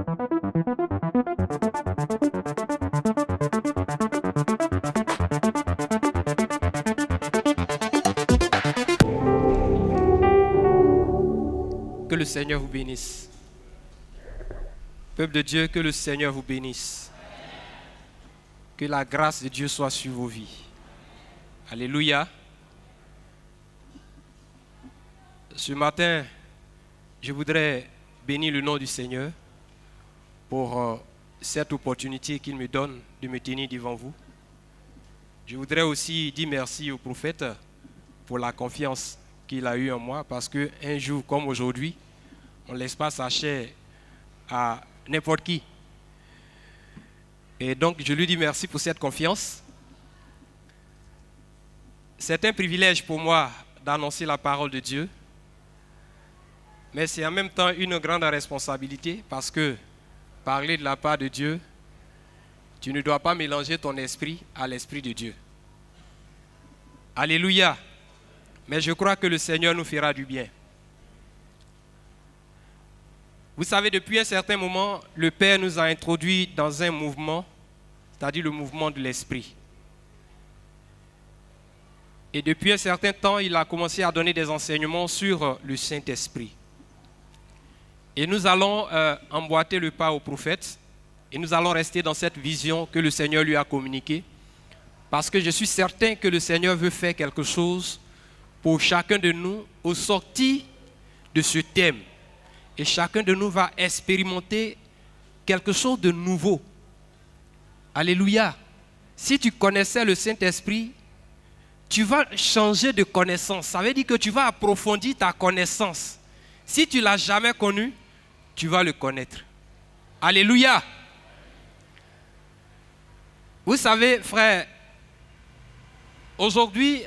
Que le Seigneur vous bénisse. Peuple de Dieu, que le Seigneur vous bénisse. Que la grâce de Dieu soit sur vos vies. Alléluia. Ce matin, je voudrais bénir le nom du Seigneur pour cette opportunité qu'il me donne de me tenir devant vous. Je voudrais aussi dire merci au prophète pour la confiance qu'il a eue en moi, parce qu'un jour comme aujourd'hui, on ne laisse pas sa chair à n'importe qui. Et donc, je lui dis merci pour cette confiance. C'est un privilège pour moi d'annoncer la parole de Dieu, mais c'est en même temps une grande responsabilité, parce que parler de la part de Dieu, tu ne dois pas mélanger ton esprit à l'esprit de Dieu. Alléluia. Mais je crois que le Seigneur nous fera du bien. Vous savez, depuis un certain moment, le Père nous a introduits dans un mouvement, c'est-à-dire le mouvement de l'Esprit. Et depuis un certain temps, il a commencé à donner des enseignements sur le Saint-Esprit. Et nous allons emboîter le pas au prophète, et nous allons rester dans cette vision que le Seigneur lui a communiquée, parce que je suis certain que le Seigneur veut faire quelque chose pour chacun de nous au sortir de ce thème. Et chacun de nous va expérimenter quelque chose de nouveau. Alléluia. Si tu connaissais le Saint-Esprit, tu vas changer de connaissance. Ça veut dire que tu vas approfondir ta connaissance. Si tu ne l'as jamais connu, tu vas le connaître. Alléluia. Vous savez, frère, aujourd'hui,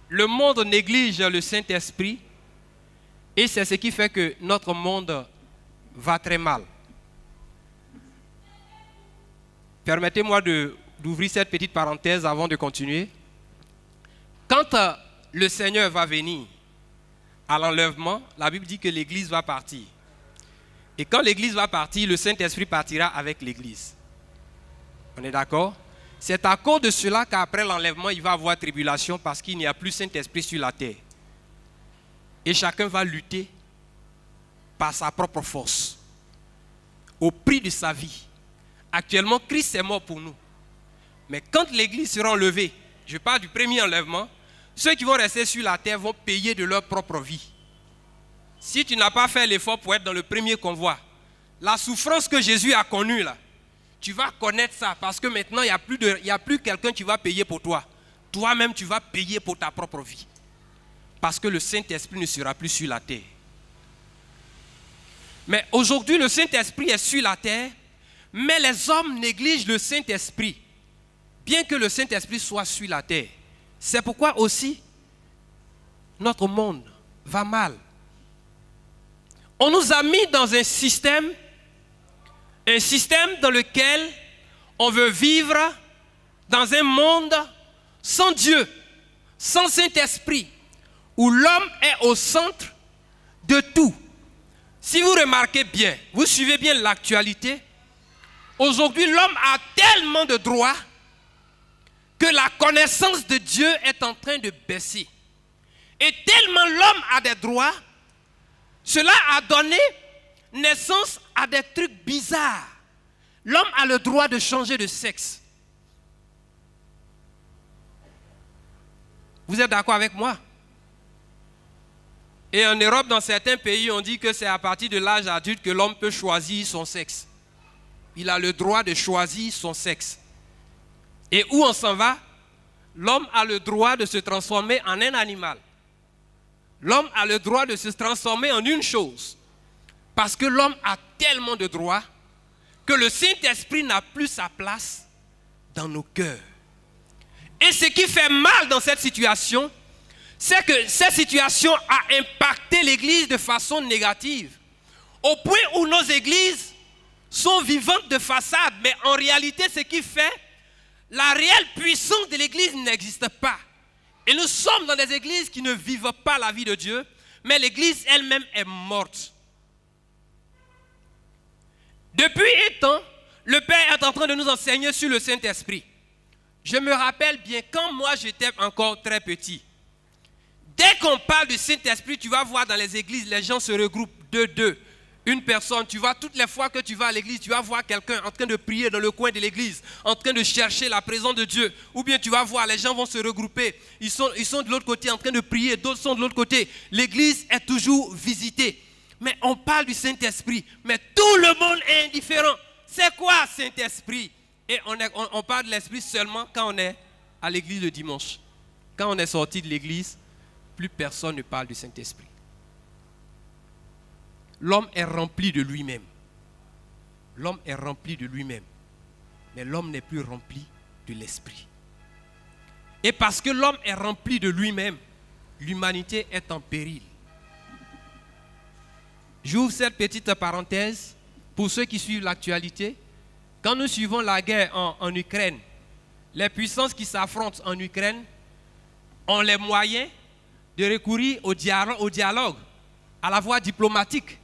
le monde néglige le Saint-Esprit. Et c'est ce qui fait que notre monde va très mal. Permettez-moi d'ouvrir cette petite parenthèse avant de continuer. Quand le Seigneur va venir à l'enlèvement, la Bible dit que l'Église va partir. Et quand l'Église va partir, le Saint-Esprit partira avec l'Église. On est d'accord? C'est à cause de cela qu'après l'enlèvement, il va y avoir tribulation, parce qu'il n'y a plus Saint-Esprit sur la terre. Et chacun va lutter par sa propre force, au prix de sa vie. Actuellement, Christ est mort pour nous. Mais quand l'Église sera enlevée, je parle du premier enlèvement, ceux qui vont rester sur la terre vont payer de leur propre vie. Si tu n'as pas fait l'effort pour être dans le premier convoi, la souffrance que Jésus a connue là, tu vas connaître ça, parce que maintenant, il n'y a plus quelqu'un qui va payer pour toi. Toi-même, tu vas payer pour ta propre vie. Parce que le Saint-Esprit ne sera plus sur la terre. Mais aujourd'hui, le Saint-Esprit est sur la terre, mais les hommes négligent le Saint-Esprit, bien que le Saint-Esprit soit sur la terre. C'est pourquoi aussi, notre monde va mal. On nous a mis dans un système dans lequel on veut vivre dans un monde sans Dieu, sans Saint-Esprit, où l'homme est au centre de tout. Si vous remarquez bien, vous suivez bien l'actualité, aujourd'hui l'homme a tellement de droits que la connaissance de Dieu est en train de baisser. Et tellement l'homme a des droits, cela a donné naissance à des trucs bizarres. L'homme a le droit de changer de sexe. Vous êtes d'accord avec moi? Et en Europe, dans certains pays, on dit que c'est à partir de l'âge adulte que l'homme peut choisir son sexe. Il a le droit de choisir son sexe. Et où on s'en va? L'homme a le droit de se transformer en un animal. L'homme a le droit de se transformer en une chose. Parce que l'homme a tellement de droits que le Saint-Esprit n'a plus sa place dans nos cœurs. Et ce qui fait mal dans cette situation, c'est que cette situation a impacté l'Église de façon négative. Au point où nos églises sont vivantes de façade, mais en réalité, ce qui fait, la réelle puissance de l'Église n'existe pas. Et nous sommes dans des églises qui ne vivent pas la vie de Dieu, mais l'Église elle-même est morte. le Père est en train de nous enseigner sur le Saint-Esprit. Je me rappelle bien, quand moi j'étais encore très petit, dès qu'on parle du Saint-Esprit, tu vas voir dans les églises, les gens se regroupent deux. Une personne, tu vois, toutes les fois que tu vas à l'église, tu vas voir quelqu'un en train de prier dans le coin de l'église, en train de chercher la présence de Dieu. Ou bien tu vas voir, les gens vont se regrouper. Ils sont de l'autre côté en train de prier, d'autres sont de l'autre côté. L'église est toujours visitée. Mais on parle du Saint-Esprit, mais tout le monde est indifférent. C'est quoi Saint-Esprit? Et on parle de l'Esprit seulement quand on est à l'église le dimanche. Quand on est sorti de l'église, plus personne ne parle du Saint-Esprit. L'homme est rempli de lui-même. L'homme est rempli de lui-même. Mais l'homme n'est plus rempli de l'Esprit. Et parce que l'homme est rempli de lui-même, l'humanité est en péril. J'ouvre cette petite parenthèse pour ceux qui suivent l'actualité. Quand nous suivons la guerre en Ukraine, les puissances qui s'affrontent en Ukraine ont les moyens de recourir au dialogue, à la voie diplomatique,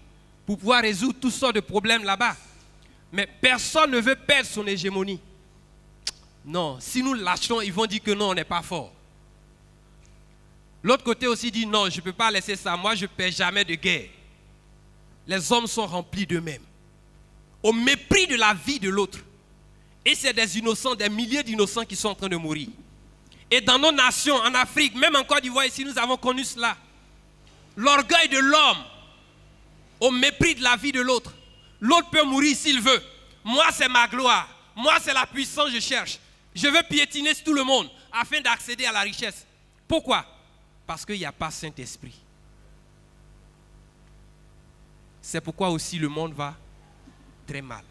pour pouvoir résoudre toutes sortes de problèmes là-bas. Mais personne ne veut perdre son hégémonie. Non, si nous lâchons, ils vont dire que non, on n'est pas fort. L'autre côté aussi dit non, je ne peux pas laisser ça, moi je ne perds jamais de guerre. Les hommes sont remplis d'eux-mêmes, au mépris de la vie de l'autre. Et c'est des innocents, des milliers d'innocents qui sont en train de mourir. Et dans nos nations, en Afrique, même en Côte d'Ivoire, ici, nous avons connu cela. L'orgueil de l'homme, au mépris de la vie de l'autre. L'autre peut mourir s'il veut. Moi, c'est ma gloire. Moi, c'est la puissance que je cherche. Je veux piétiner sur tout le monde afin d'accéder à la richesse. Pourquoi? Parce qu'il n'y a pas Saint-Esprit. C'est pourquoi aussi le monde va très mal.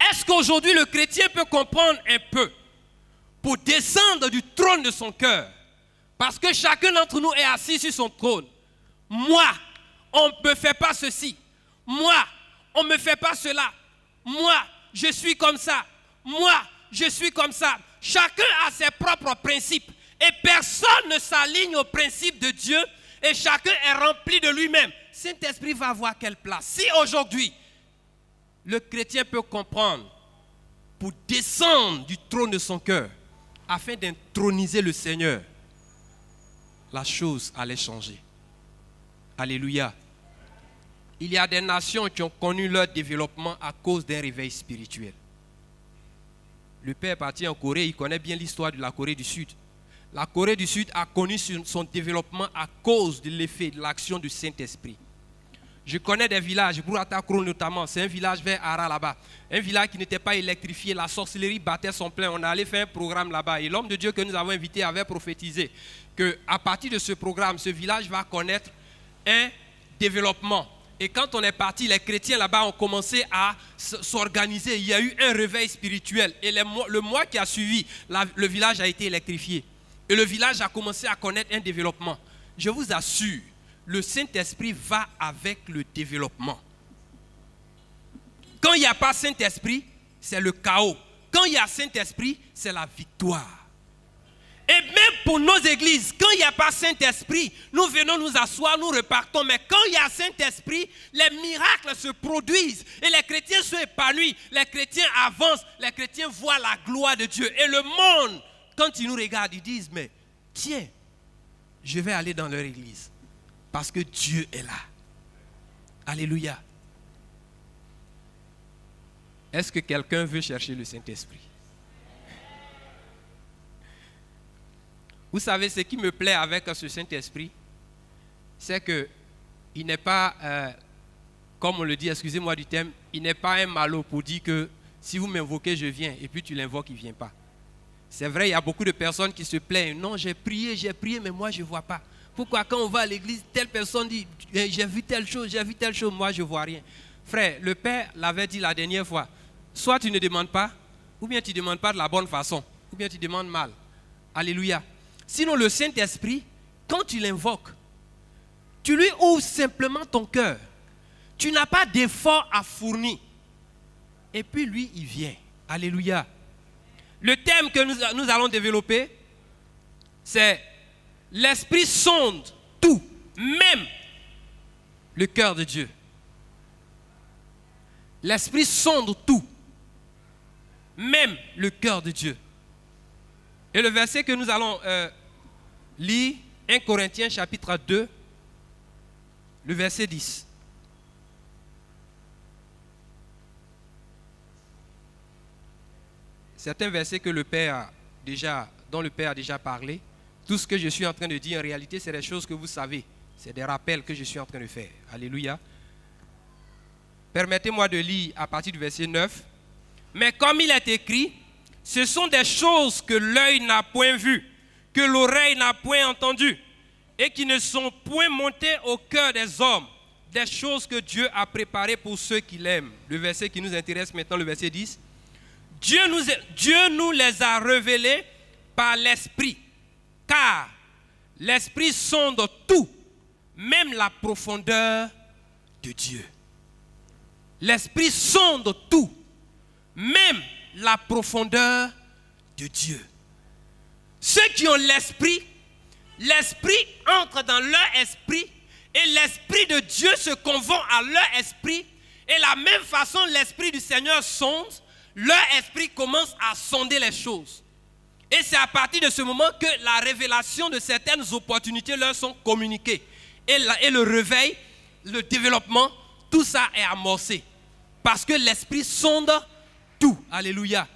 Est-ce qu'aujourd'hui le chrétien peut comprendre un peu pour descendre du trône de son cœur? Parce que chacun d'entre nous est assis sur son trône. Moi, on ne me fait pas ceci. Moi, on ne me fait pas cela. Moi, je suis comme ça. Moi, je suis comme ça. Chacun a ses propres principes. Et personne ne s'aligne aux principes de Dieu. Et chacun est rempli de lui-même. Saint-Esprit va avoir quelle place? Si aujourd'hui, le chrétien peut comprendre pour descendre du trône de son cœur afin d'introniser le Seigneur, la chose allait changer. Alléluia. Il y a des nations qui ont connu leur développement à cause d'un réveil spirituel. Le père est parti en Corée, il connaît bien l'histoire de la Corée du Sud. La Corée du Sud a connu son développement à cause de l'effet, de l'action du Saint-Esprit. Je connais des villages, Buratakro notamment, c'est un village vers Ara là-bas. Un village qui n'était pas électrifié, la sorcellerie battait son plein. On allait faire un programme là-bas. Et l'homme de Dieu que nous avons invité avait prophétisé qu'à partir de ce programme, ce village va connaître un développement. Et quand on est parti, les chrétiens là-bas ont commencé à s'organiser. Il y a eu un réveil spirituel. Et le mois qui a suivi, le village a été électrifié. Et le village a commencé à connaître un développement. Je vous assure, le Saint-Esprit va avec le développement. Quand il n'y a pas Saint-Esprit, c'est le chaos. Quand il y a Saint-Esprit, c'est la victoire. Et même pour nos églises, quand il n'y a pas Saint-Esprit, nous venons nous asseoir, nous repartons. Mais quand il y a Saint-Esprit, les miracles se produisent. Et les chrétiens sont épanouis. Les chrétiens avancent. Les chrétiens voient la gloire de Dieu. Et le monde, quand ils nous regardent, ils disent, mais tiens, je vais aller dans leur église. Parce que Dieu est là. Alléluia. Est-ce que quelqu'un veut chercher le Saint-Esprit? Vous savez, ce qui me plaît avec ce Saint-Esprit, c'est qu'il n'est pas, comme on le dit, excusez-moi du terme, il n'est pas un malot pour dire que si vous m'invoquez, je viens, et puis tu l'invoques, il ne vient pas. C'est vrai, il y a beaucoup de personnes qui se plaignent. Non, j'ai prié, mais moi, je ne vois pas. Pourquoi quand on va à l'église, telle personne dit, j'ai vu telle chose, moi, je ne vois rien. Frère, le Père l'avait dit la dernière fois, soit tu ne demandes pas, ou bien tu ne demandes pas de la bonne façon, ou bien tu demandes mal. Alléluia. Sinon, le Saint-Esprit, quand tu l'invoques, tu lui ouvres simplement ton cœur. Tu n'as pas d'effort à fournir. Et puis lui, il vient. Alléluia. Le thème que nous allons développer, c'est l'Esprit sonde tout, même le cœur de Dieu. L'Esprit sonde tout, même le cœur de Dieu. Et le verset que nous allons lire, 1 Corinthiens chapitre 2, le verset 10. C'est un verset que dont le Père a déjà parlé. Tout ce que je suis en train de dire, en réalité, c'est des choses que vous savez. C'est des rappels que je suis en train de faire. Alléluia. Permettez-moi de lire à partir du verset 9. Mais comme il est écrit, ce sont des choses que l'œil n'a point vues, que l'oreille n'a point entendues, et qui ne sont point montées au cœur des hommes, des choses que Dieu a préparées pour ceux qui l'aiment. Le verset qui nous intéresse maintenant, le verset 10. Dieu nous les a révélées par l'Esprit, car l'Esprit sonde tout, même la profondeur de Dieu. L'Esprit sonde tout, même la profondeur de Dieu. Ceux qui ont l'Esprit entre dans leur esprit et l'Esprit de Dieu se convainc à leur esprit. Et de la même façon, l'Esprit du Seigneur sonde, leur esprit commence à sonder les choses. Et c'est à partir de ce moment que la révélation de certaines opportunités leur sont communiquées. Et le réveil, le développement, tout ça est amorcé. Parce que l'Esprit sonde tout. Alléluia.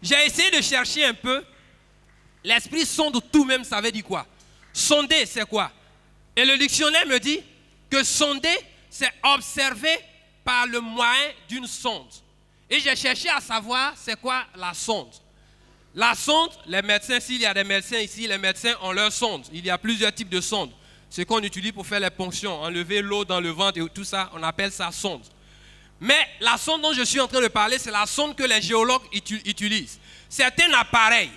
J'ai essayé de chercher un peu. L'Esprit sonde tout même, ça veut dire quoi? Sonder, c'est quoi? Et le dictionnaire me dit que sonder, c'est observer par le moyen d'une sonde. Et j'ai cherché à savoir c'est quoi la sonde. La sonde, les médecins, s'il y a des médecins ici, les médecins ont leur sonde. Il y a plusieurs types de sondes. Ce qu'on utilise pour faire les ponctions, enlever l'eau dans le ventre et tout ça, on appelle ça sonde. Mais la sonde dont je suis en train de parler, c'est la sonde que les géologues utilisent. C'est un appareil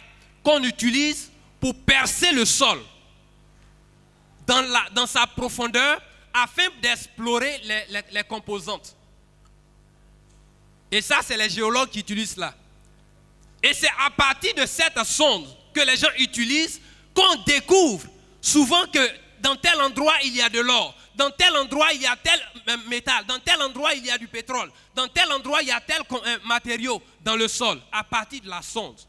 qu'on utilise pour percer le sol dans sa profondeur afin d'explorer les composantes. Et ça, c'est les géologues qui utilisent cela. Et c'est à partir de cette sonde que les gens utilisent qu'on découvre souvent que dans tel endroit, il y a de l'or. Dans tel endroit, il y a tel métal. Dans tel endroit, il y a du pétrole. Dans tel endroit, il y a tel matériau dans le sol, à partir de la sonde.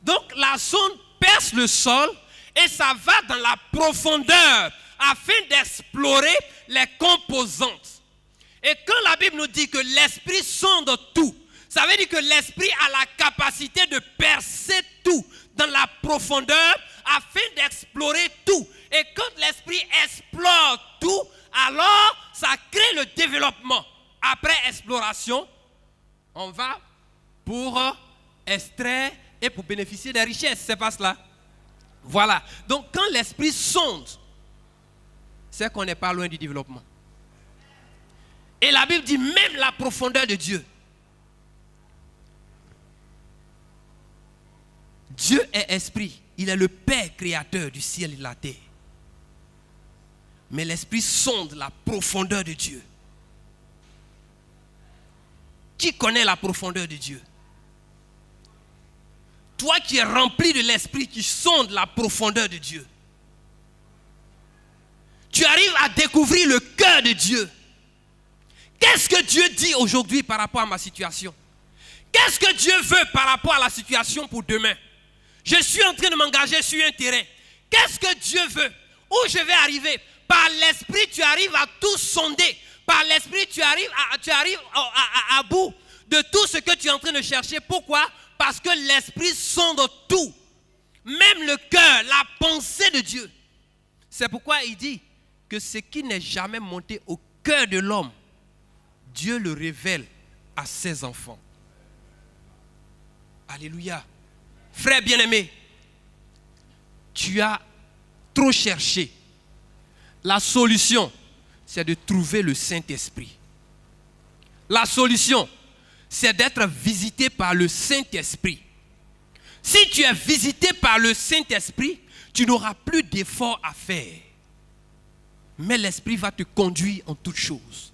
Donc, la sonde perce le sol et ça va dans la profondeur afin d'explorer les composantes. Et quand la Bible nous dit que l'Esprit sonde tout, ça veut dire que l'Esprit a la capacité de percer tout dans la profondeur afin d'explorer tout. Et quand l'Esprit explore tout, alors ça crée le développement. Après exploration, on va pour extraire et pour bénéficier des richesses. C'est pas cela? Voilà. Donc quand l'Esprit sonde, c'est qu'on n'est pas loin du développement. Et la Bible dit même la profondeur de Dieu. Dieu est esprit. Il est le Père créateur du ciel et de la terre. Mais l'Esprit sonde la profondeur de Dieu. Qui connaît la profondeur de Dieu? Toi qui es rempli de l'Esprit qui sonde la profondeur de Dieu. Tu arrives à découvrir le cœur de Dieu. Qu'est-ce que Dieu dit aujourd'hui par rapport à ma situation? Qu'est-ce que Dieu veut par rapport à la situation pour demain? Je suis en train de m'engager sur un terrain. Qu'est-ce que Dieu veut? Où je vais arriver? Par l'Esprit, tu arrives à tout sonder. Par l'Esprit, tu arrives à bout de tout ce que tu es en train de chercher. Pourquoi? Parce que l'Esprit sonde tout. Même le cœur, la pensée de Dieu. C'est pourquoi il dit que ce qui n'est jamais monté au cœur de l'homme, Dieu le révèle à ses enfants. Alléluia. Frère bien-aimé, tu as trop cherché. La solution, c'est de trouver le Saint-Esprit. La solution, c'est d'être visité par le Saint-Esprit. Si tu es visité par le Saint-Esprit, tu n'auras plus d'efforts à faire. Mais l'Esprit va te conduire en toutes choses.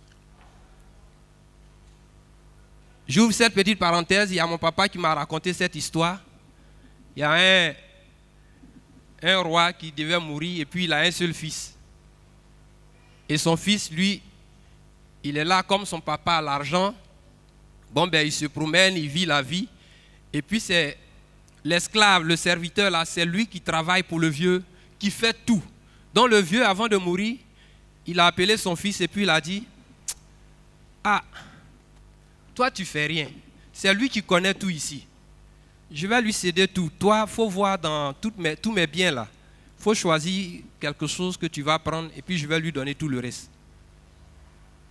J'ouvre cette petite parenthèse. Il y a mon papa qui m'a raconté cette histoire. Il y a un roi qui devait mourir et puis il a un seul fils. Et son fils, lui, il est là comme son papa a l'argent. Bon, ben il se promène, il vit la vie. Et puis c'est l'esclave, le serviteur là, c'est lui qui travaille pour le vieux, qui fait tout. Donc le vieux, avant de mourir, il a appelé son fils et puis il a dit, ah, toi tu fais rien. C'est lui qui connaît tout ici. Je vais lui céder tout. Toi, il faut voir dans tous mes biens là. Il faut choisir quelque chose que tu vas prendre et puis je vais lui donner tout le reste.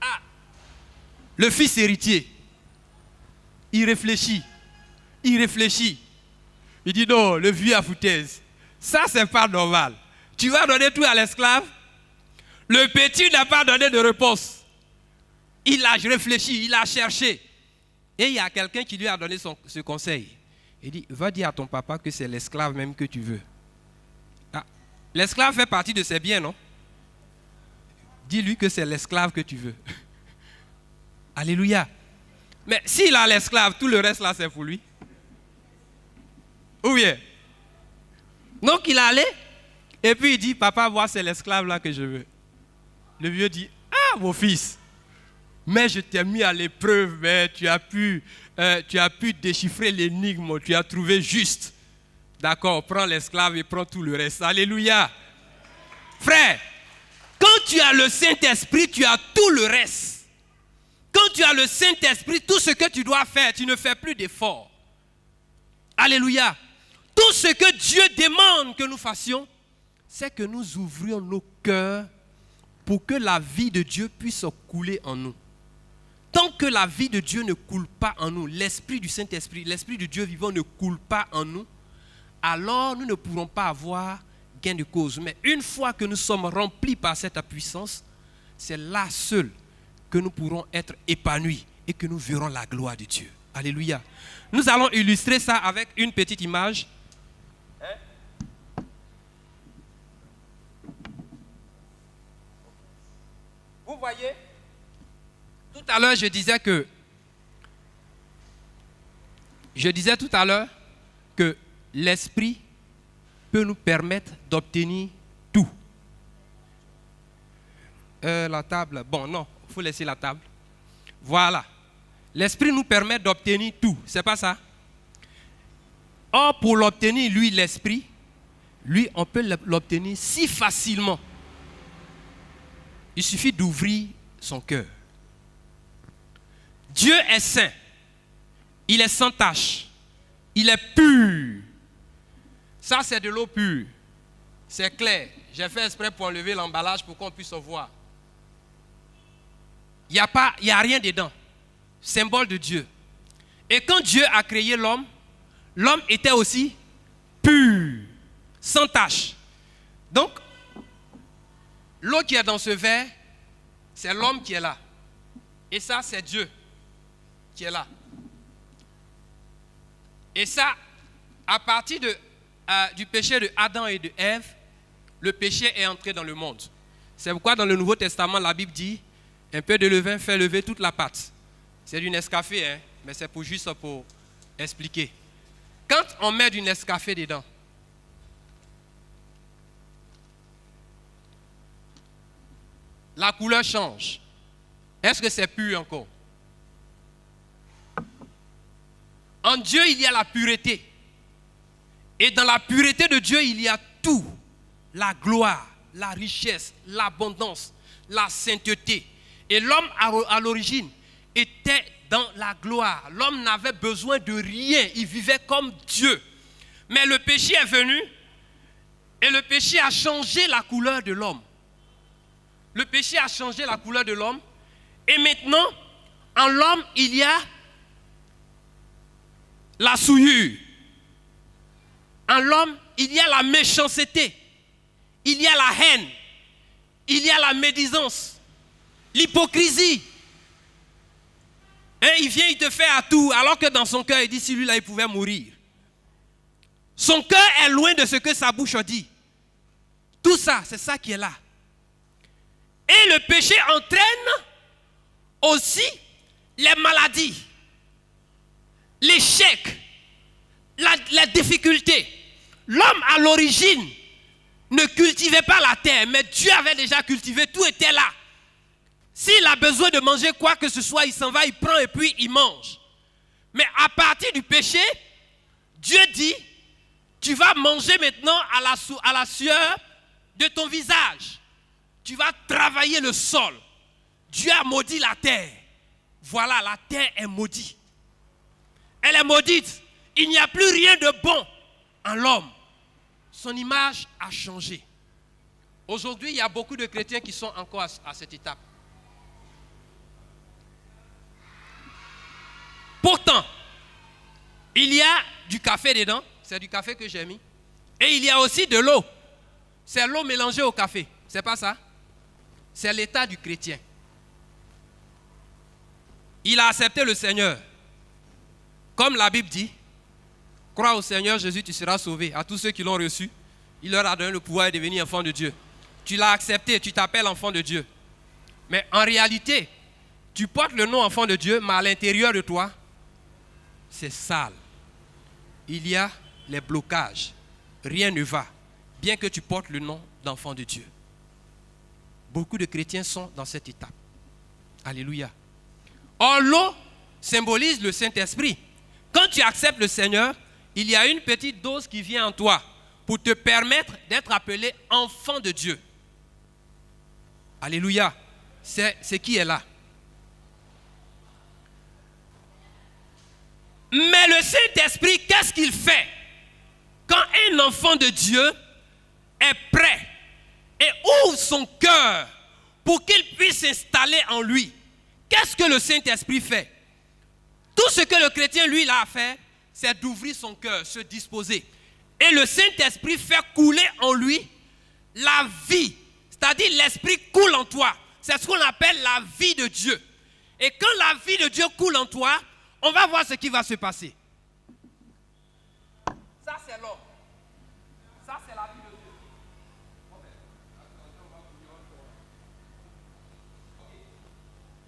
Ah, le fils héritier, il réfléchit. Il réfléchit. Il dit non, le vieux à foutaise. Ça, c'est pas normal. Tu vas donner tout à l'esclave. Le petit n'a pas donné de réponse. Il a réfléchi, il a cherché. Et il y a quelqu'un qui lui a donné ce conseil. Il dit, va dire à ton papa que c'est l'esclave même que tu veux. Ah, l'esclave fait partie de ses biens, non? Dis-lui que c'est l'esclave que tu veux. Alléluia. Mais s'il a l'esclave, tout le reste là, c'est pour lui. Ou bien? Donc il est allé, et puis il dit, papa, moi c'est l'esclave là que je veux. Le vieux dit, ah mon fils, mais je t'ai mis à l'épreuve, mais tu as pu déchiffrer l'énigme, tu as trouvé juste. D'accord, prends l'esclave et prends tout le reste. Alléluia. Frère, quand tu as le Saint-Esprit, tu as tout le reste. Quand tu as le Saint-Esprit, tout ce que tu dois faire, tu ne fais plus d'efforts. Alléluia. Tout ce que Dieu demande que nous fassions, c'est que nous ouvrions nos cœurs pour que la vie de Dieu puisse couler en nous. Tant que la vie de Dieu ne coule pas en nous, l'Esprit du Saint-Esprit, l'Esprit de Dieu vivant ne coule pas en nous, alors nous ne pourrons pas avoir gain de cause. Mais une fois que nous sommes remplis par cette puissance, c'est là seul que nous pourrons être épanouis et que nous verrons la gloire de Dieu. Alléluia. Nous allons illustrer ça avec une petite image. Vous voyez, tout à l'heure, je disais tout à l'heure que l'Esprit peut nous permettre d'obtenir tout. La table, bon non, il faut laisser la table. Voilà. L'Esprit nous permet d'obtenir tout, c'est pas ça? Or, pour l'obtenir, lui, l'Esprit, lui, on peut l'obtenir si facilement. Il suffit d'ouvrir son cœur. Dieu est saint. Il est sans tache. Il est pur. Ça, c'est de l'eau pure. C'est clair. J'ai fait exprès pour enlever l'emballage pour qu'on puisse voir. Il n'y a rien dedans. Symbole de Dieu. Et quand Dieu a créé l'homme, l'homme était aussi pur, sans tache. Donc, l'eau qui est dans ce verre, c'est l'homme qui est là. Et ça, c'est Dieu qui est là. Et ça, à partir du péché de Adam et de Ève, le péché est entré dans le monde. C'est pourquoi dans le Nouveau Testament, la Bible dit, un peu de levain fait lever toute la pâte. C'est du Nescafé, hein, mais c'est juste pour expliquer. Quand on met du Nescafé dedans, la couleur change. Est-ce que c'est pur encore? En Dieu, il y a la pureté. Et dans la pureté de Dieu, il y a tout. La gloire, la richesse, l'abondance, la sainteté. Et l'homme, à l'origine, était dans la gloire. L'homme n'avait besoin de rien. Il vivait comme Dieu. Mais le péché est venu et le péché a changé la couleur de l'homme. Le péché a changé la couleur de l'homme. Et maintenant, en l'homme, il y a la souillure. En l'homme, il y a la méchanceté. Il y a la haine. Il y a la médisance. L'hypocrisie. Hein, il vient, il te fait à tout, alors que dans son cœur, il dit, si lui-là, il pouvait mourir. Son cœur est loin de ce que sa bouche dit. Tout ça, c'est ça qui est là. Et le péché entraîne aussi les maladies, l'échec, la difficulté. L'homme à l'origine ne cultivait pas la terre, mais Dieu avait déjà cultivé, tout était là. S'il a besoin de manger quoi que ce soit, il s'en va, il prend et puis il mange. Mais à partir du péché, Dieu dit, tu vas manger maintenant à la sueur de ton visage. Tu vas travailler le sol. Dieu a maudit la terre. Voilà, la terre est maudite. Elle est maudite. Il n'y a plus rien de bon en l'homme. Son image a changé. Aujourd'hui, il y a beaucoup de chrétiens qui sont encore à cette étape. Pourtant, il y a du café dedans. C'est du café que j'ai mis. Et il y a aussi de l'eau. C'est l'eau mélangée au café. C'est pas ça? C'est l'état du chrétien. Il a accepté le Seigneur. Comme la Bible dit, crois au Seigneur Jésus, tu seras sauvé. À tous ceux qui l'ont reçu, il leur a donné le pouvoir de devenir enfant de Dieu. Tu l'as accepté, tu t'appelles enfant de Dieu. Mais en réalité, tu portes le nom enfant de Dieu, mais à l'intérieur de toi, c'est sale. Il y a les blocages. Rien ne va, bien que tu portes le nom d'enfant de Dieu. Beaucoup de chrétiens sont dans cette étape. Alléluia. Or, l'eau symbolise le Saint-Esprit. Quand tu acceptes le Seigneur, il y a une petite dose qui vient en toi pour te permettre d'être appelé enfant de Dieu. Alléluia. C'est qui est là? Mais le Saint-Esprit, qu'est-ce qu'il fait? Quand un enfant de Dieu est prêt et ouvre son cœur pour qu'il puisse s'installer en lui, qu'est-ce que le Saint-Esprit fait? Tout ce que le chrétien, lui, a à faire, c'est d'ouvrir son cœur, se disposer. Et le Saint-Esprit fait couler en lui la vie. C'est-à-dire l'Esprit coule en toi. C'est ce qu'on appelle la vie de Dieu. Et quand la vie de Dieu coule en toi, on va voir ce qui va se passer. Ça, c'est l'homme. Ça, c'est la vie de Dieu.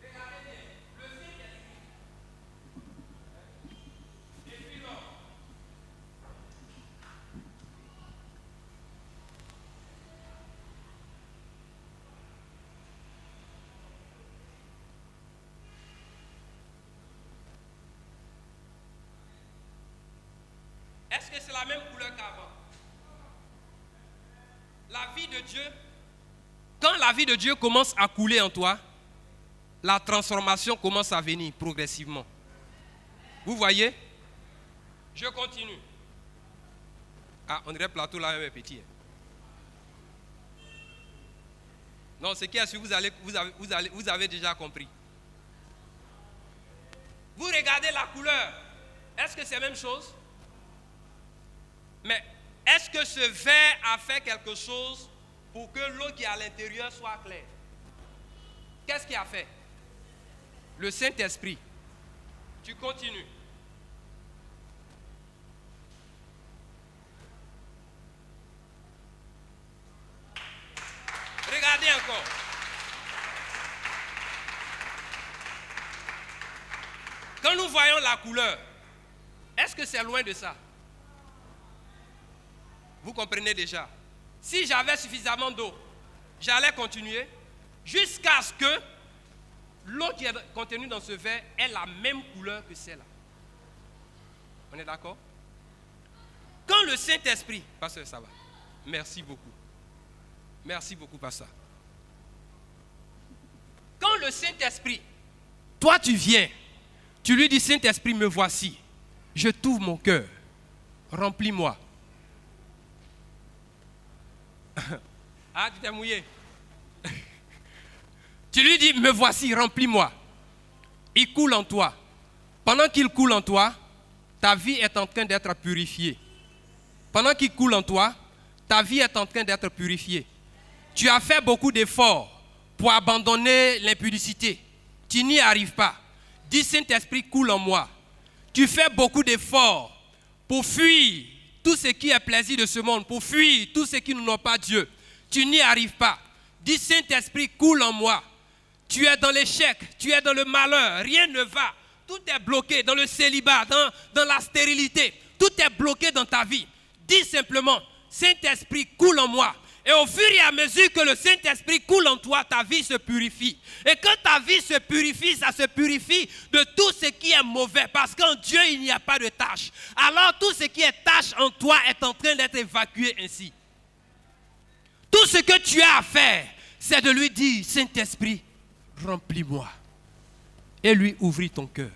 Regardez bien. Le Saint-Esprit. Et puis l'homme. Est-ce que c'est la même couleur qu'avant? La vie de Dieu, quand la vie de Dieu commence à couler en toi, la transformation commence à venir progressivement. Vous voyez? Je continue. Ah, on dirait le plateau là même est petit. Non, ce qui est sûr, vous avez déjà compris. Vous regardez la couleur. Est-ce que c'est la même chose? Mais est-ce que ce verre a fait quelque chose pour que l'eau qui est à l'intérieur soit claire? Qu'est-ce qu'il a fait? Le Saint-Esprit. Tu continues. Regardez encore. Quand nous voyons la couleur, est-ce que c'est loin de ça? Vous comprenez déjà. Si j'avais suffisamment d'eau, j'allais continuer jusqu'à ce que l'eau qui est contenue dans ce verre ait la même couleur que celle-là. On est d'accord? Quand le Saint-Esprit, pasteur, ça va. Merci beaucoup. Merci beaucoup, pasteur. Quand le Saint-Esprit, toi tu viens, tu lui dis, Saint-Esprit, me voici. Je t'ouvre mon cœur. Remplis-moi. Ah, tu t'es mouillé. Tu lui dis, me voici, remplis-moi. Il coule en toi. Pendant qu'il coule en toi, ta vie est en train d'être purifiée. Pendant qu'il coule en toi, ta vie est en train d'être purifiée. Tu as fait beaucoup d'efforts pour abandonner l'impudicité. Tu n'y arrives pas. Dis, Saint-Esprit, coule en moi. Tu fais beaucoup d'efforts pour fuir tout ce qui est plaisir de ce monde, pour fuir tout ce qui n'ont pas Dieu. Tu n'y arrives pas. Dis, Saint-Esprit, coule en moi. Tu es dans l'échec, tu es dans le malheur, rien ne va. Tout est bloqué dans le célibat, dans la stérilité. Tout est bloqué dans ta vie. Dis simplement, Saint-Esprit, coule en moi. Et au fur et à mesure que le Saint-Esprit coule en toi, ta vie se purifie. Et quand ta vie se purifie, ça se purifie de tout ce qui qui est mauvais, parce qu'en Dieu, il n'y a pas de tâche. Alors tout ce qui est tâche en toi est en train d'être évacué ainsi. Tout ce que tu as à faire, c'est de lui dire, Saint-Esprit, remplis-moi. Et lui ouvrir ton cœur.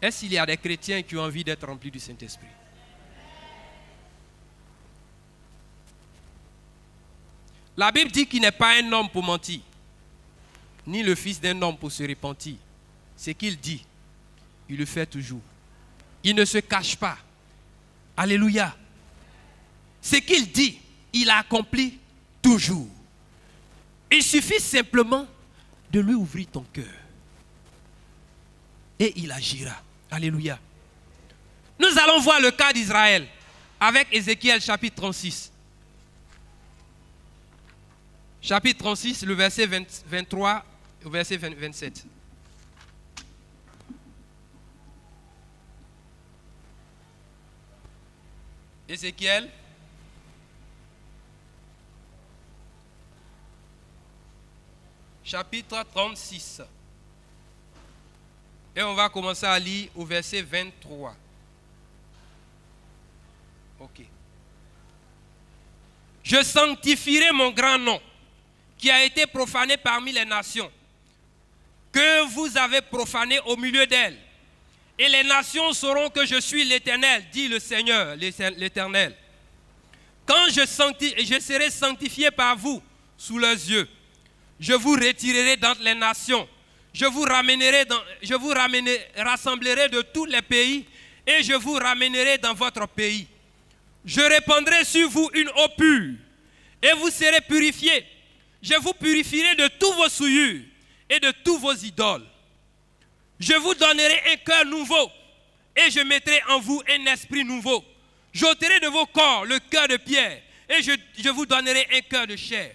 Est-ce qu'il y a des chrétiens qui ont envie d'être remplis du Saint-Esprit? La Bible dit qu'il n'est pas un homme pour mentir, ni le fils d'un homme pour se repentir. Ce qu'il dit, il le fait toujours. Il ne se cache pas. Alléluia. Ce qu'il dit, il accomplit toujours. Il suffit simplement de lui ouvrir ton cœur. Et il agira. Alléluia. Nous allons voir le cas d'Israël avec Ézéchiel chapitre 36. Chapitre 36, le verset 23 au verset 27. Ézéchiel. Chapitre 36. Et on va commencer à lire au verset 23. Ok. Je sanctifierai mon grand nom, qui a été profané parmi les nations, que vous avez profané au milieu d'elles. Et les nations sauront que je suis l'Éternel, dit le Seigneur, l'Éternel. Quand je serai sanctifié par vous sous leurs yeux, je vous retirerai d'entre les nations. Je vous rassemblerai de tous les pays et je vous ramènerai dans votre pays. Je répandrai sur vous une eau pure et vous serez purifiés. Je vous purifierai de tous vos souillures et de tous vos idoles. Je vous donnerai un cœur nouveau et je mettrai en vous un esprit nouveau. J'ôterai de vos corps le cœur de pierre et je vous donnerai un cœur de chair.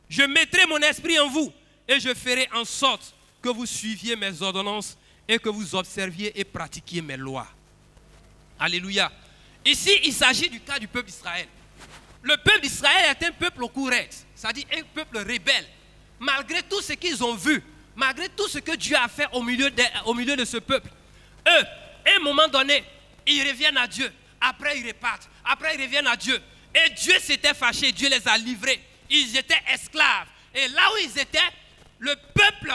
Je mettrai mon esprit en vous et je ferai en sorte que vous suiviez mes ordonnances et que vous observiez et pratiquiez mes lois. Alléluia. Ici, il s'agit du cas du peuple d'Israël. Le peuple d'Israël est un peuple au courant, c'est-à-dire un peuple rebelle. Malgré tout ce qu'ils ont vu, malgré tout ce que Dieu a fait au milieu de ce peuple, eux, à un moment donné, ils reviennent à Dieu. Après, ils repartent. Après, ils reviennent à Dieu. Et Dieu s'était fâché, Dieu les a livrés. Ils étaient esclaves. Et là où ils étaient, le peuple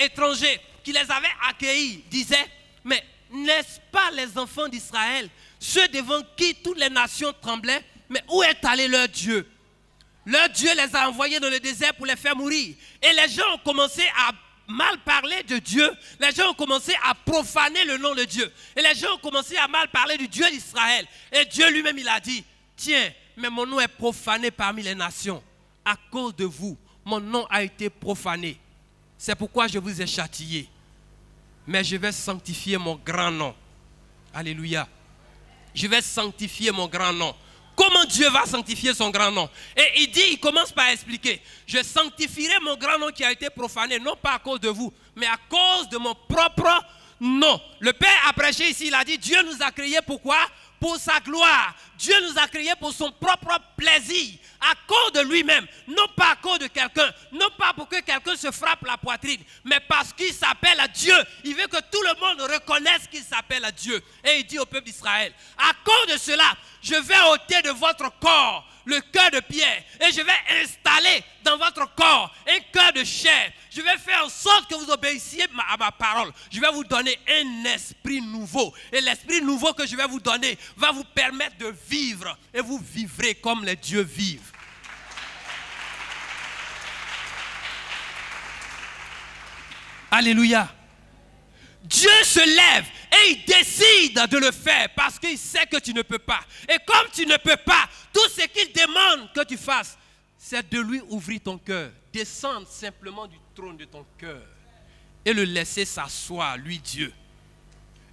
étranger qui les avait accueillis disait, mais n'est-ce pas les enfants d'Israël, ceux devant qui toutes les nations tremblaient? Mais où est allé leur Dieu? Leur Dieu les a envoyés dans le désert pour les faire mourir. Et les gens ont commencé à mal parler de Dieu. Les gens ont commencé à profaner le nom de Dieu. Et les gens ont commencé à mal parler du Dieu d'Israël. Et Dieu lui-même, il a dit, tiens, mais mon nom est profané parmi les nations. À cause de vous, mon nom a été profané. C'est pourquoi je vous ai châtié. Mais je vais sanctifier mon grand nom. Alléluia. Je vais sanctifier mon grand nom. Comment Dieu va sanctifier son grand nom? Et il commence par expliquer. Je sanctifierai mon grand nom qui a été profané, non pas à cause de vous, mais à cause de mon propre nom. Le Père a prêché ici, il a dit, Dieu nous a créés pourquoi? Pour sa gloire. Dieu nous a créés pour son propre plaisir, à cause de lui-même, non pas à cause de quelqu'un, non pas pour que quelqu'un se frappe la poitrine, mais parce qu'il s'appelle à Dieu. Il veut que tout le monde reconnaisse qu'il s'appelle à Dieu. Et il dit au peuple d'Israël, à cause de cela, je vais ôter de votre corps le cœur de pierre et je vais installer dans votre corps un cœur de chair. Je vais faire en sorte que vous obéissiez à ma parole. Je vais vous donner un esprit nouveau. Et l'esprit nouveau que je vais vous donner va vous permettre de vivre. Et vous vivrez comme les dieux vivent. Alléluia. Dieu se lève et il décide de le faire parce qu'il sait que tu ne peux pas. Et comme tu ne peux pas, tout ce qu'il demande que tu fasses, c'est de lui ouvrir ton cœur. Descendre simplement du trône de ton cœur et le laisser s'asseoir, lui Dieu.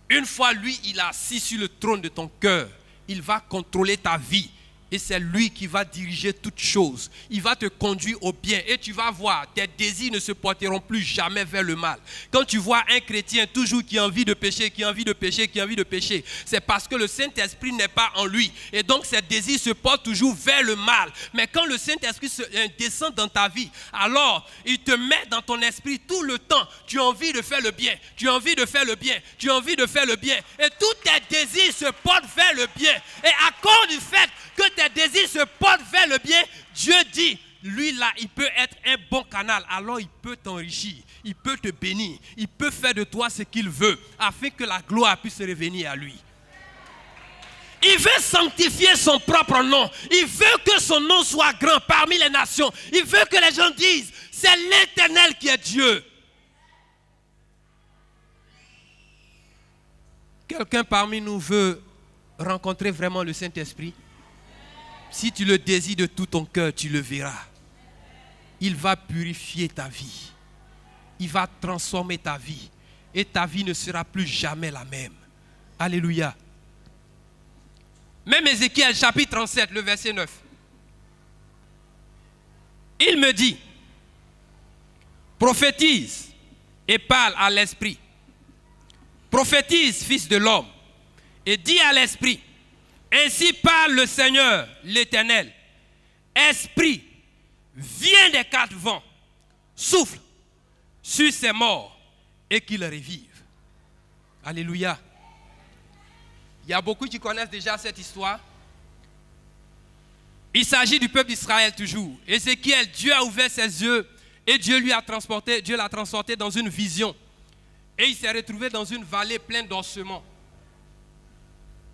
Une fois lui, il est assis sur le trône de ton cœur, il va contrôler ta vie Et c'est lui qui va diriger toutes choses. Il va te conduire au bien. Et tu vas voir, tes désirs ne se porteront plus jamais vers le mal. Quand tu vois un chrétien toujours qui a envie de pécher, qui a envie de pécher, qui a envie de pécher, c'est parce que le Saint-Esprit n'est pas en lui. Et donc ses désirs se portent toujours vers le mal. Mais quand le Saint-Esprit descend dans ta vie, alors il te met dans ton esprit tout le temps. Tu as envie de faire le bien. Tu as envie de faire le bien. Tu as envie de faire le bien. Et tous tes désirs se portent vers le bien. Et à cause du fait que tes désirs se portent vers le bien, Dieu dit, lui là, il peut être un bon canal. Alors il peut t'enrichir, il peut te bénir, il peut faire de toi ce qu'il veut, afin que la gloire puisse revenir à lui. Il veut sanctifier son propre nom. Il veut que son nom soit grand parmi les nations. Il veut que les gens disent, c'est l'Éternel qui est Dieu. Quelqu'un parmi nous veut rencontrer vraiment le Saint-Esprit? Si tu le désires de tout ton cœur, tu le verras. Il va purifier ta vie. Il va transformer ta vie. Et ta vie ne sera plus jamais la même. Alléluia. Même Ézéchiel chapitre 37, le verset 9. Il me dit, prophétise et parle à l'esprit. Prophétise, fils de l'homme, et dis à l'esprit, ainsi parle le Seigneur, l'Éternel. Esprit, viens des quatre vents, souffle sur ces morts et qu'ils revivent. Alléluia. Il y a beaucoup qui connaissent déjà cette histoire. Il s'agit du peuple d'Israël toujours. Ézéchiel, Dieu a ouvert ses yeux et Dieu l'a transporté dans une vision. Et il s'est retrouvé dans une vallée pleine d'ossements.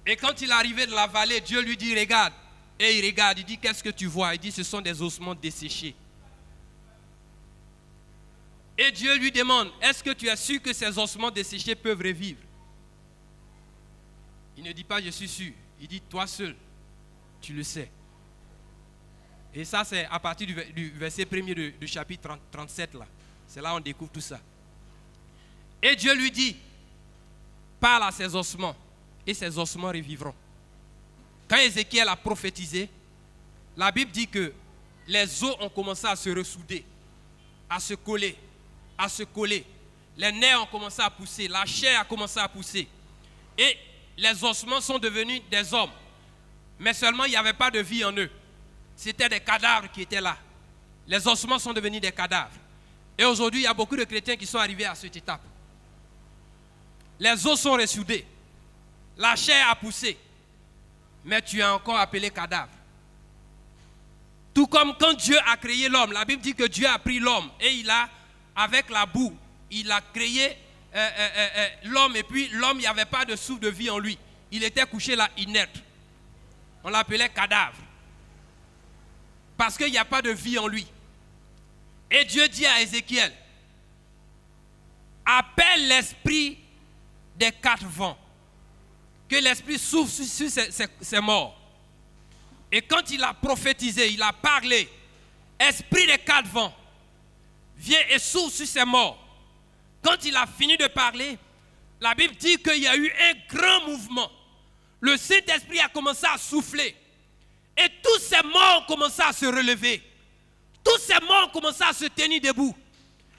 Et quand il est arrivé dans la vallée, Dieu lui dit, regarde. Et il regarde, il dit, qu'est-ce que tu vois? Il dit, ce sont des ossements desséchés. Et Dieu lui demande, est-ce que tu es sûr que ces ossements desséchés peuvent revivre? Il ne dit pas, je suis sûr. Il dit, toi seul, tu le sais. Et ça, c'est à partir du verset 1er du chapitre 37, là. C'est là où on découvre tout ça. Et Dieu lui dit, parle à ces ossements, et ces ossements revivront. Quand Ézéchiel a prophétisé, la Bible dit que les os ont commencé à se ressouder, à se coller, à se coller. Les nerfs ont commencé à pousser, la chair a commencé à pousser. Et les ossements sont devenus des hommes. Mais seulement il n'y avait pas de vie en eux. C'était des cadavres qui étaient là. Les ossements sont devenus des cadavres. Et aujourd'hui, il y a beaucoup de chrétiens qui sont arrivés à cette étape. Les os sont ressoudés. La chair a poussé. Mais tu es encore appelé cadavre. Tout comme quand Dieu a créé l'homme, la Bible dit que Dieu a pris l'homme et il a, avec la boue, il a créé l'homme, et puis l'homme, il n'y avait pas de souffle de vie en lui. Il était couché là, inerte. On l'appelait cadavre. Parce qu'il n'y a pas de vie en lui. Et Dieu dit à Ézéchiel, appelle l'esprit des quatre vents. Que l'esprit souffle sur ces morts. Et quand il a prophétisé, il a parlé, esprit des quatre vents, viens et souffle sur ces morts. Quand il a fini de parler, la Bible dit qu'il y a eu un grand mouvement. Le Saint-Esprit a commencé à souffler. Et tous ces morts ont commencé à se relever. Tous ces morts ont commencé à se tenir debout.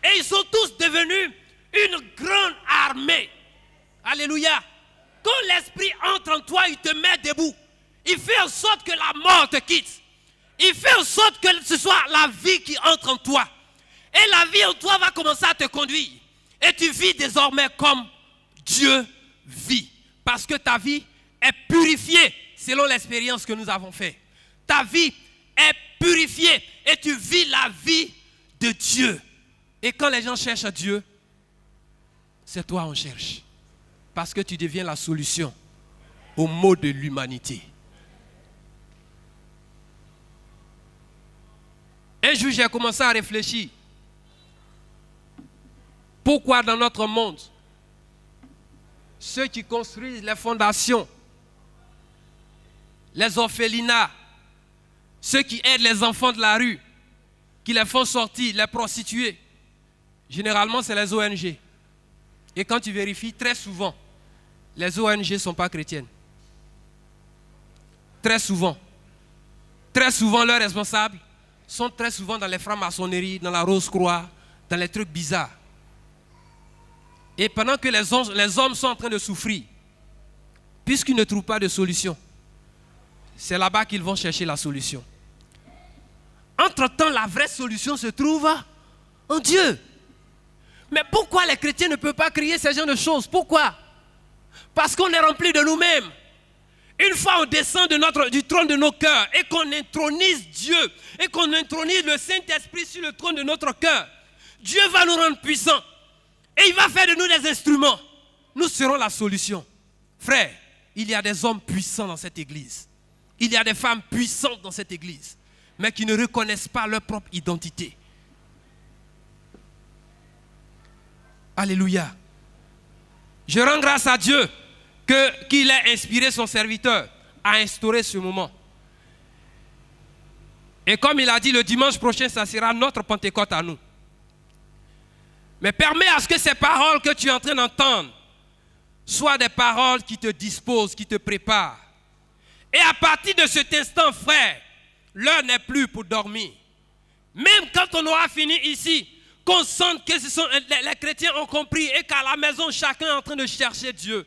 Et ils sont tous devenus une grande armée. Alléluia. Quand l'Esprit entre en toi, il te met debout. Il fait en sorte que la mort te quitte. Il fait en sorte que ce soit la vie qui entre en toi. Et la vie en toi va commencer à te conduire. Et tu vis désormais comme Dieu vit. Parce que ta vie est purifiée selon l'expérience que nous avons faite. Ta vie est purifiée et tu vis la vie de Dieu. Et quand les gens cherchent Dieu, c'est toi on cherche. Parce que tu deviens la solution aux maux de l'humanité. Un jour, j'ai commencé à réfléchir. Pourquoi dans notre monde, ceux qui construisent les fondations, les orphelinats, ceux qui aident les enfants de la rue, qui les font sortir, les prostituées, généralement c'est les ONG. Et quand tu vérifies, très souvent, les ONG ne sont pas chrétiennes. Très souvent. très souvent, leurs responsables sont très souvent dans les francs-maçonneries, dans la Rose-Croix, dans les trucs bizarres. Et pendant que les hommes sont en train de souffrir, puisqu'ils ne trouvent pas de solution, c'est là-bas qu'ils vont chercher la solution. Entre-temps, la vraie solution se trouve en Dieu. Mais pourquoi les chrétiens ne peuvent pas crier ce genre de choses? Pourquoi? Parce qu'on est rempli de nous-mêmes. Une fois on descend du trône de nos cœurs et qu'on intronise Dieu et qu'on intronise le Saint-Esprit sur le trône de notre cœur, Dieu va nous rendre puissants et il va faire de nous des instruments. Nous serons la solution. Frère, il y a des hommes puissants dans cette église. Il y a des femmes puissantes dans cette église, mais qui ne reconnaissent pas leur propre identité. Alléluia. Je rends grâce à Dieu qu'il ait inspiré son serviteur à instaurer ce moment. Et comme il a dit, le dimanche prochain, ça sera notre Pentecôte à nous. Mais permets à ce que ces paroles que tu es en train d'entendre soient des paroles qui te disposent, qui te préparent. Et à partir de cet instant, frère, l'heure n'est plus pour dormir. Même quand on aura fini ici, qu'on sente que les chrétiens ont compris et qu'à la maison, chacun est en train de chercher Dieu.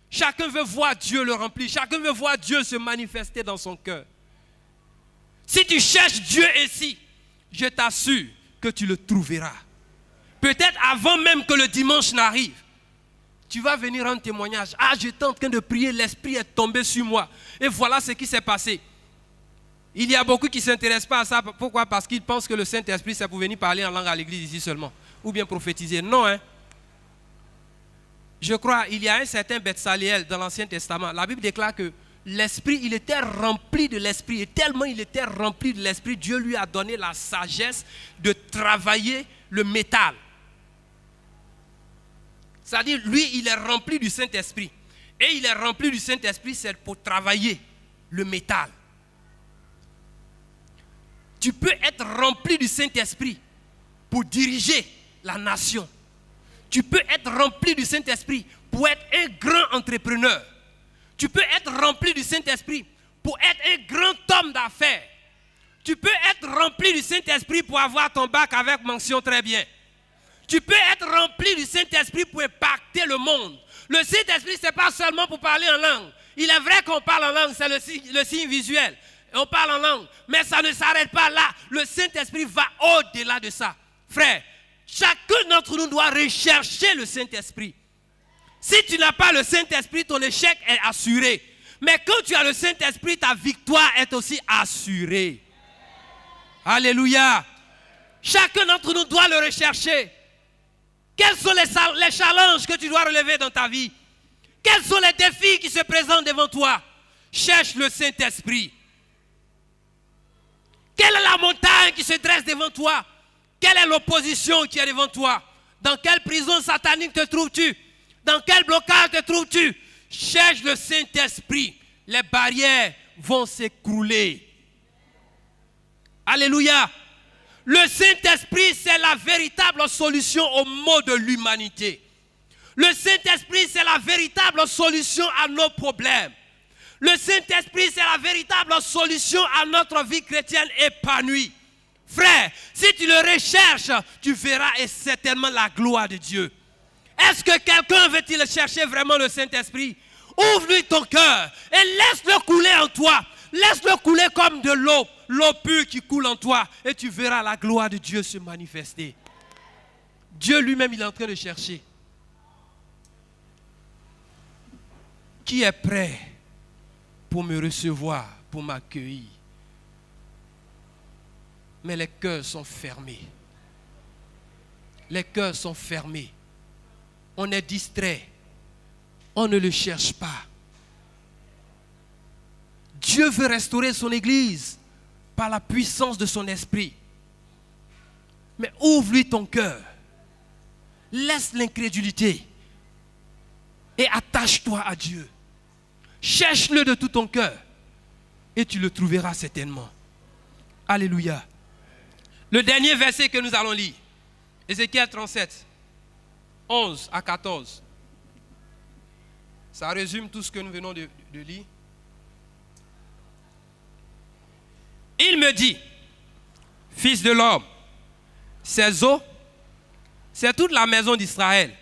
Chacun veut voir Dieu le remplir. Chacun veut voir Dieu se manifester dans son cœur. Si tu cherches Dieu ici, je t'assure que tu le trouveras. Peut-être avant même que le dimanche n'arrive, tu vas venir rendre témoignage. Ah, j'étais en train de prier, l'Esprit est tombé sur moi. Et voilà ce qui s'est passé. Il y a beaucoup qui ne s'intéressent pas à ça. Pourquoi? Parce qu'ils pensent que le Saint-Esprit, c'est pour venir parler en langue à l'église ici seulement. Ou bien prophétiser. Non, hein. Je crois, il y a un certain Bethsaliel dans l'Ancien Testament. La Bible déclare que l'Esprit, il était rempli de l'Esprit. Et tellement il était rempli de l'Esprit, Dieu lui a donné la sagesse de travailler le métal. C'est-à-dire, lui, il est rempli du Saint-Esprit. Et il est rempli du Saint-Esprit, c'est pour travailler le métal. Tu peux être rempli du Saint-Esprit pour diriger la nation. Tu peux être rempli du Saint-Esprit pour être un grand entrepreneur. Tu peux être rempli du Saint-Esprit pour être un grand homme d'affaires. Tu peux être rempli du Saint-Esprit pour avoir ton bac avec mention très bien. Tu peux être rempli du Saint-Esprit pour impacter le monde. Le Saint-Esprit, ce n'est pas seulement pour parler en langue. Il est vrai qu'on parle en langue, c'est le signe visuel. Et on parle en langue, mais ça ne s'arrête pas là. Le Saint-Esprit va au-delà de ça. Frère, chacun d'entre nous doit rechercher le Saint-Esprit. Si tu n'as pas le Saint-Esprit, ton échec est assuré. Mais quand tu as le Saint-Esprit, ta victoire est aussi assurée. Alléluia. Chacun d'entre nous doit le rechercher. Quels sont les challenges que tu dois relever dans ta vie? Quels sont les défis qui se présentent devant toi? Cherche le Saint-Esprit. Quelle est la montagne qui se dresse devant toi? Quelle est l'opposition qui est devant toi? Dans quelle prison satanique te trouves-tu? Dans quel blocage te trouves-tu? Cherche le Saint-Esprit. Les barrières vont s'écrouler. Alléluia. Le Saint-Esprit, c'est la véritable solution aux maux de l'humanité. Le Saint-Esprit, c'est la véritable solution à nos problèmes. Le Saint-Esprit, c'est la véritable solution à notre vie chrétienne épanouie. Frère, si tu le recherches, tu verras certainement la gloire de Dieu. Est-ce que quelqu'un veut-il chercher vraiment le Saint-Esprit? Ouvre-lui ton cœur et laisse-le couler en toi. Laisse-le couler comme de l'eau, l'eau pure qui coule en toi. Et tu verras la gloire de Dieu se manifester. Dieu lui-même, il est en train de chercher. Qui est prêt pour me recevoir, pour m'accueillir? Mais les cœurs sont fermés. Les cœurs sont fermés. On est distrait. On ne le cherche pas. Dieu veut restaurer son église par la puissance de son esprit. Mais ouvre-lui ton cœur. Laisse l'incrédulité. Et attache-toi à Dieu. Cherche-le de tout ton cœur. Et tu le trouveras certainement. Alléluia. Le dernier verset que nous allons lire. Ézéchiel 37. 11 à 14. Ça résume tout ce que nous venons de lire. Il me dit, fils de l'homme, ces eaux, c'est toute la maison d'Israël.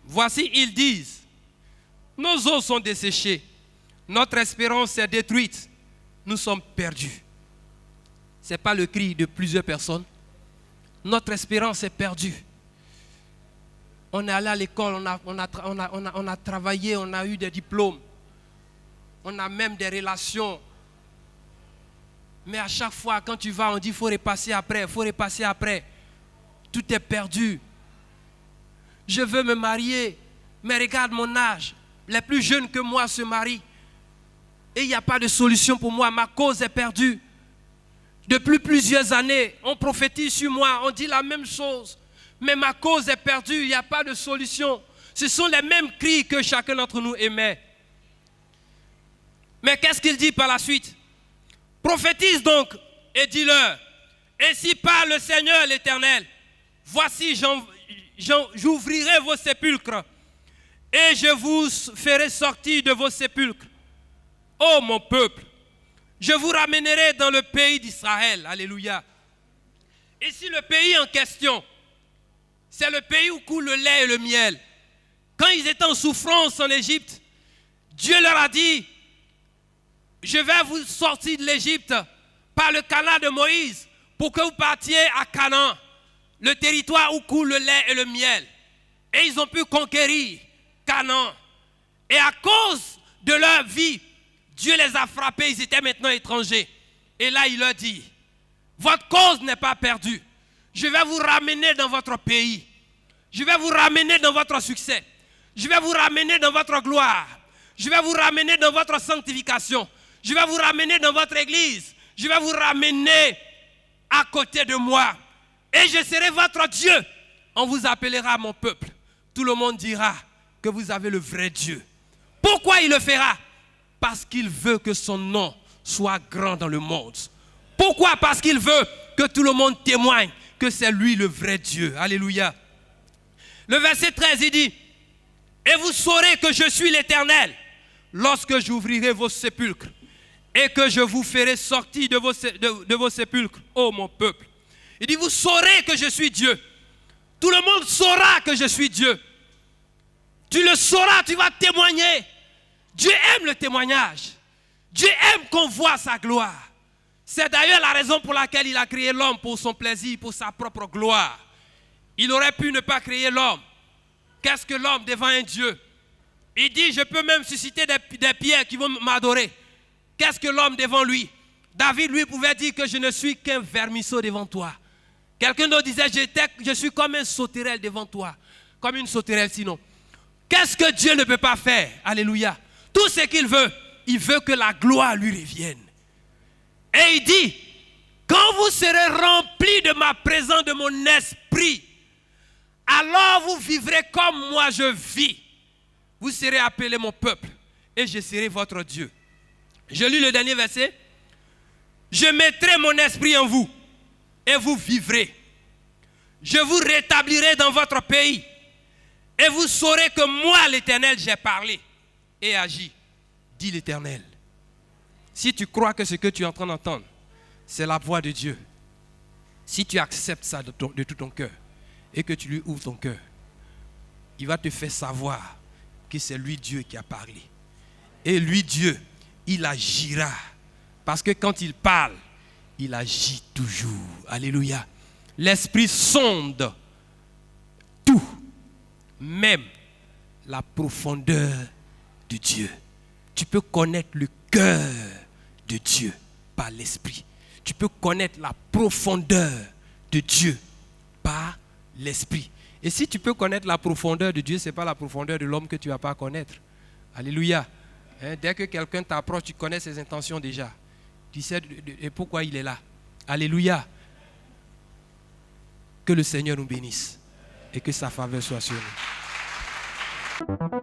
Voici, ils disent, nos eaux sont desséchées, notre espérance est détruite, nous sommes perdus. Ce n'est pas le cri de plusieurs personnes. Notre espérance est perdue. On est allé à l'école, on a travaillé, on a eu des diplômes, on a même des relations. Mais à chaque fois, quand tu vas, on dit il faut repasser après, il faut repasser après. Tout est perdu. Je veux me marier, mais regarde mon âge. Les plus jeunes que moi se marient. Et il n'y a pas de solution pour moi, ma cause est perdue. Depuis plusieurs années, on prophétise sur moi, on dit la même chose. Mais ma cause est perdue, il n'y a pas de solution. Ce sont les mêmes cris que chacun d'entre nous émet. Mais qu'est-ce qu'il dit par la suite? Prophétise donc et dis-leur, ainsi parle le Seigneur l'Éternel. Voici, j'ouvrirai vos sépulcres et je vous ferai sortir de vos sépulcres. Ô mon peuple, je vous ramènerai dans le pays d'Israël. Alléluia. Ici, le pays en question, c'est le pays où coule le lait et le miel. Quand ils étaient en souffrance en Égypte, Dieu leur a dit, je vais vous sortir de l'Égypte par le canal de Moïse pour que vous partiez à Canaan, le territoire où coule le lait et le miel. Et ils ont pu conquérir Canaan. Et à cause de leur vie, Dieu les a frappés, ils étaient maintenant étrangers. Et là, il leur dit, votre cause n'est pas perdue. Je vais vous ramener dans votre pays. Je vais vous ramener dans votre succès. Je vais vous ramener dans votre gloire. Je vais vous ramener dans votre sanctification. Je vais vous ramener dans votre église. Je vais vous ramener à côté de moi. Et je serai votre Dieu. On vous appellera mon peuple. Tout le monde dira que vous avez le vrai Dieu. Pourquoi il le fera? Parce qu'il veut que son nom soit grand dans le monde. Pourquoi? Parce qu'il veut que tout le monde témoigne que c'est lui le vrai Dieu. Alléluia. Le verset 13, il dit, et vous saurez que je suis l'Éternel lorsque j'ouvrirai vos sépulcres et que je vous ferai sortir de vos sépulcres, ô mon peuple. Il dit, vous saurez que je suis Dieu. Tout le monde saura que je suis Dieu. Tu le sauras, tu vas témoigner. Dieu aime le témoignage. Dieu aime qu'on voit sa gloire. C'est d'ailleurs la raison pour laquelle il a créé l'homme pour son plaisir, pour sa propre gloire. Il aurait pu ne pas créer l'homme. Qu'est-ce que l'homme devant un Dieu? Il dit, je peux même susciter des pierres qui vont m'adorer. Qu'est-ce que l'homme devant lui? David, lui, pouvait dire que je ne suis qu'un vermisseau devant toi. Quelqu'un d'autre disait, je suis comme un sauterelle devant toi. Comme une sauterelle sinon. Qu'est-ce que Dieu ne peut pas faire? Alléluia. Tout ce qu'il veut, il veut que la gloire lui revienne. Et il dit, quand vous serez remplis de ma présence, de mon esprit, alors vous vivrez comme moi je vis. Vous serez appelés mon peuple et je serai votre Dieu. Je lis le dernier verset. Je mettrai mon esprit en vous et vous vivrez. Je vous rétablirai dans votre pays et vous saurez que moi, l'Éternel, j'ai parlé et agi, dit l'Éternel. Si tu crois que ce que tu es en train d'entendre, c'est la voix de Dieu, si tu acceptes ça de tout ton cœur et que tu lui ouvres ton cœur, il va te faire savoir que c'est lui Dieu qui a parlé. Et lui Dieu, il agira. Parce que quand il parle, il agit toujours. Alléluia. L'Esprit sonde tout, même la profondeur de Dieu. Tu peux connaître le cœur de Dieu par l'Esprit. Tu peux connaître la profondeur de Dieu par l'Esprit. Et si tu peux connaître la profondeur de Dieu, ce n'est pas la profondeur de l'homme que tu ne vas pas connaître. Alléluia. Dès que quelqu'un t'approche, tu connais ses intentions déjà. Tu sais pourquoi il est là. Alléluia. Que le Seigneur nous bénisse et que sa faveur soit sur nous.